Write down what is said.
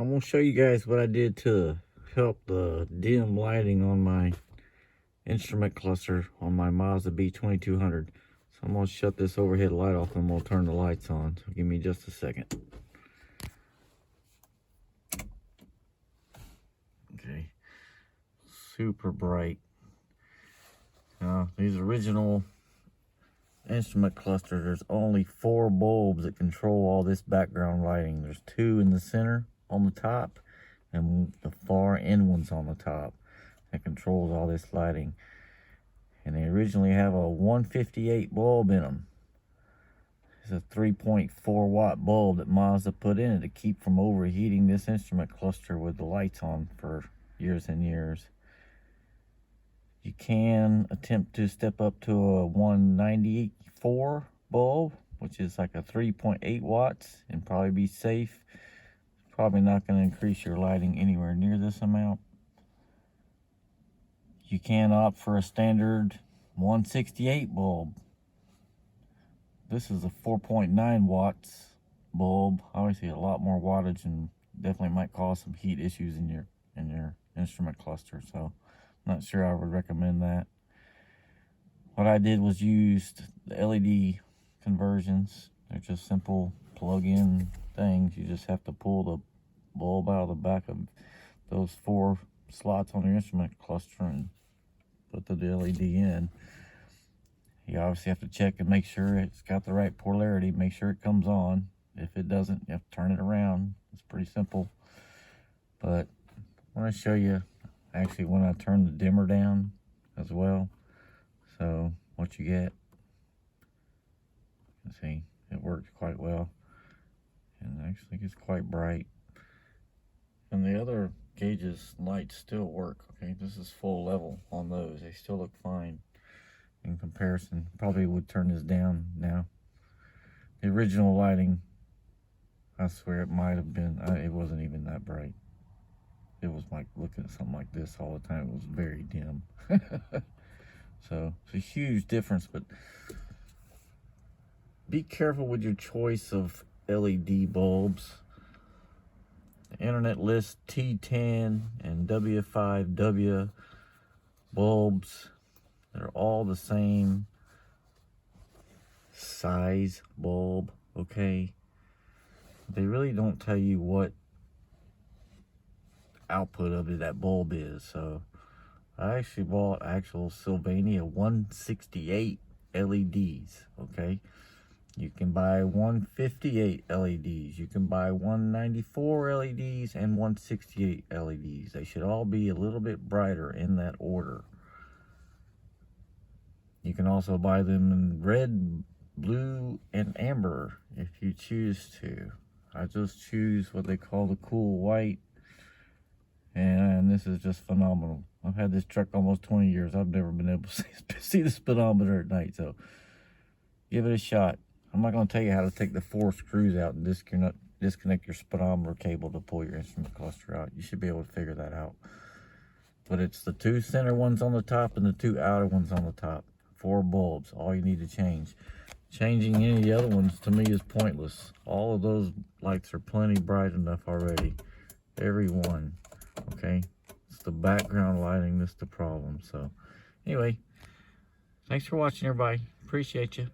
I'm going to show you guys what I did to help the dim lighting on my instrument cluster on my Mazda B2200. So I'm going to shut this overhead light off and we'll turn the lights on. So give me just a second. Okay. Super bright. Now, these original instrument clusters, there's only 4 bulbs that control all this background lighting. There's 2 in the center on the top and the far end one's on the top that controls all this lighting. And they originally have a 158 bulb in them. It's a 3.4 watt bulb that Mazda put in it to keep from overheating this instrument cluster with the lights on for years and years. You can attempt to step up to a 194 bulb, which is like a 3.8 watts, and probably be safe. Probably not going to increase your lighting anywhere near this amount. You can opt for a standard 168 bulb. This is a 4.9 watts bulb. Obviously a lot more wattage and definitely might cause some heat issues in your instrument cluster. So not sure I would recommend that. What I did was used the LED conversions. They're just simple plug-in things. You just have to pull the bulb out of the back of those 4 slots on your instrument cluster and put the LED in. You obviously have to check and make sure it's got the right polarity, make sure it comes on. If it doesn't, you have to turn it around. It's pretty simple. But I want to show you actually when I turn the dimmer down as well. So what you get, you can see it works quite well. And actually it's quite bright. And the other gauges lights still work. Okay, this is full level on those. They still look fine in comparison. Probably would turn this down now. The original lighting, I swear it might have been, it wasn't even that bright. It was like looking at something like this all the time. It was very dim. So it's a huge difference, but be careful with your choice of LED bulbs. The internet lists T10 and W5W bulbs. They're all the same size bulb, okay? They really don't tell you what output of that bulb is. So I actually bought actual Sylvania 168 LEDs, okay? You can buy 158 LEDs. You can buy 194 LEDs and 168 LEDs. They should all be a little bit brighter in that order. You can also buy them in red, blue, and amber if you choose to. I just choose what they call the cool white. And this is just phenomenal. I've had this truck almost 20 years. I've never been able to see the speedometer at night. So give it a shot. I'm not going to tell you how to take the 4 screws out and disconnect your speedometer cable to pull your instrument cluster out. You should be able to figure that out. But it's the 2 center ones on the top and the 2 outer ones on the top. 4 bulbs, all you need to change. Changing any of the other ones to me is pointless. All of those lights are plenty bright enough already. Every one, okay? It's the background lighting that's the problem. So anyway, thanks for watching, everybody. Appreciate you.